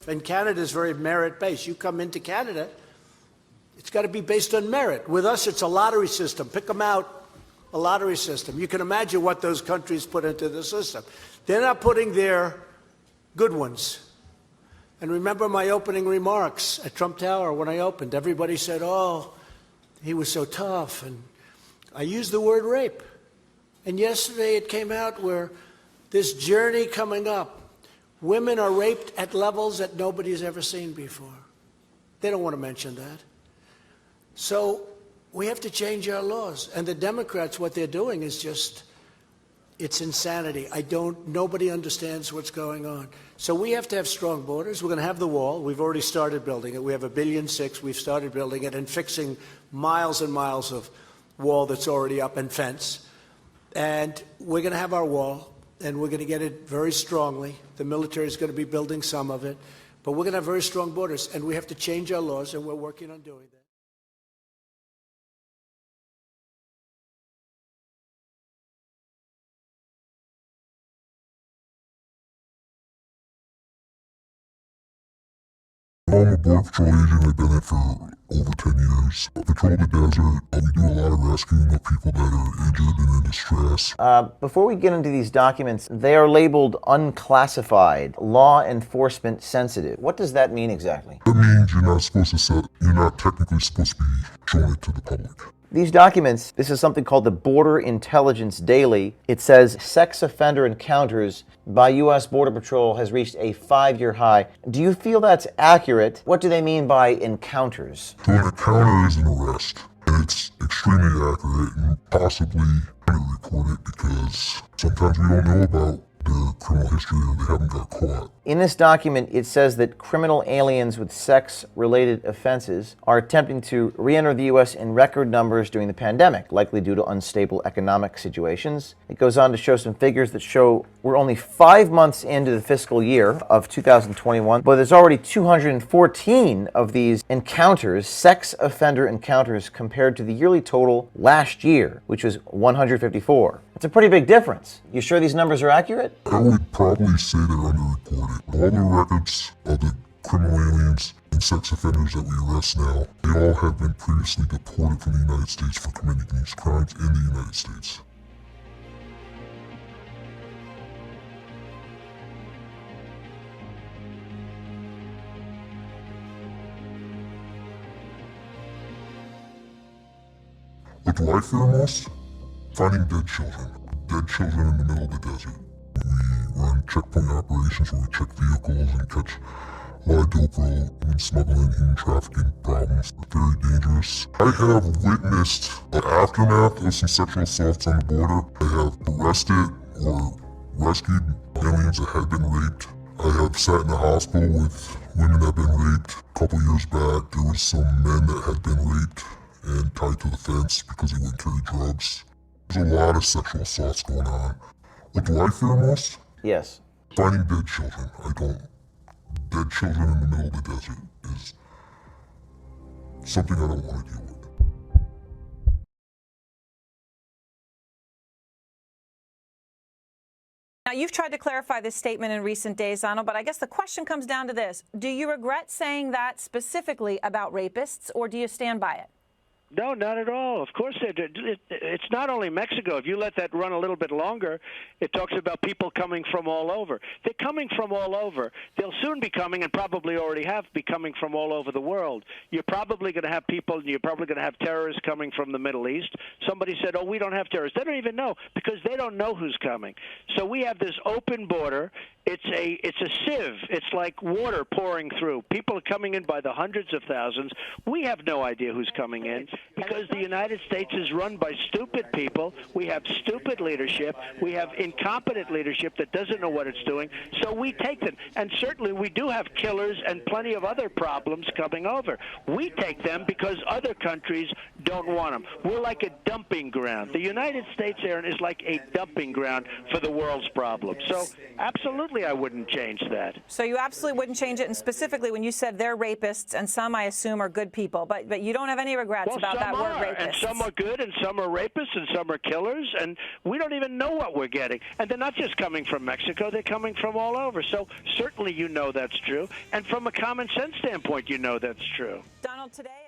And Canada is very merit-based. You come into Canada, it's got to be based on merit. With us, it's a lottery system. Pick them out, a lottery system. You can imagine what those countries put into the system. They're not putting their good ones. And remember my opening remarks at Trump Tower when I opened. Everybody said, oh, he was so tough. And I used the word rape. And yesterday it came out where this journey coming up, women are raped at levels that nobody's ever seen before. They don't want to mention that. So we have to change our laws. And the Democrats, what they're doing is just, it's insanity. Nobody understands what's going on. So we have to have strong borders. We're going to have the wall. We've already started building it. We have $1.6 billion. We've started building it and fixing miles and miles of wall that's already up and fence. And we're going to have our wall, and we're going to get it very strongly. The military is going to be building some of it. But we're going to have very strong borders, and we have to change our laws, and we're working on doing that. I'm a Border Patrol agent. I've been there for over 10 years. I patrol the desert. We do a lot of rescuing of people that are injured and in distress. Before we get into these documents, they are labeled unclassified, law enforcement sensitive. What does that mean exactly? That means you're not technically supposed to be showing it to the public. These documents, this is something called the Border Intelligence Daily. It says sex offender encounters by U.S. Border Patrol has reached a 5-year high. Do you feel that's accurate? What do they mean by encounters? So an encounter is an arrest, and it's extremely accurate and possibly record it because sometimes we don't know about their criminal history or they haven't got caught. In this document, it says that criminal aliens with sex-related offenses are attempting to re-enter the U.S. in record numbers during the pandemic, likely due to unstable economic situations. It goes on to show some figures that show we're only 5 months into the fiscal year of 2021, but there's already 214 of these encounters, sex offender encounters, compared to the yearly total last year, which was 154. It's a pretty big difference. You sure these numbers are accurate? I would probably say they're underreported. All the records of the criminal aliens and sex offenders that we arrest now, they all have been previously deported from the United States for committing these crimes in the United States. What do I fear most? Finding dead children. Dead children in the middle of the desert. We run checkpoint operations where we check vehicles and catch a lot of dope road and smuggling, human trafficking problems. Very dangerous. I have witnessed the aftermath of some sexual assaults on the border. I have arrested or rescued aliens that had been raped. I have sat in the hospital with women that have been raped. A couple years back, there were some men that had been raped and tied to the fence because they wouldn't carry drugs. There's a lot of sexual assaults going on. What do I fear most? Yes. Finding dead children. I don't. Dead children in the middle of the desert is something I don't want to deal with. Now, you've tried to clarify this statement in recent days, Donald, but I guess the question comes down to this. Do you regret saying that specifically about rapists, or do you stand by it? No, not at all. Of course, it's not only Mexico. If you let that run a little bit longer, it talks about people coming from all over. They're coming from all over. They'll soon be coming, and probably already have, be coming from all over the world. You're probably going to have people, you're probably going to have terrorists coming from the Middle East. Somebody said, oh, we don't have terrorists. They don't even know because they don't know who's coming. So we have this open border. It's a sieve. It's like water pouring through. People are coming in by the hundreds of thousands. We have no idea who's coming in. Because the United States is run by stupid people. We have stupid leadership. We have incompetent leadership that doesn't know what it's doing. So we take them. And certainly we do have killers and plenty of other problems coming over. We take them because other countries don't want them. We're like a dumping ground. The United States, Aaron, is like a dumping ground for the world's problems. So absolutely I wouldn't change that. So you absolutely wouldn't change it. And specifically when you said they're rapists, and some I assume are good people, but you don't have any regrets about that that word are, rapists. and some are good, and some are rapists, and some are killers, and we don't even know what we're getting. And they're not just coming from Mexico; they're coming from all over. So certainly, you know that's true, and from a common sense standpoint, you know that's true. Donald, today.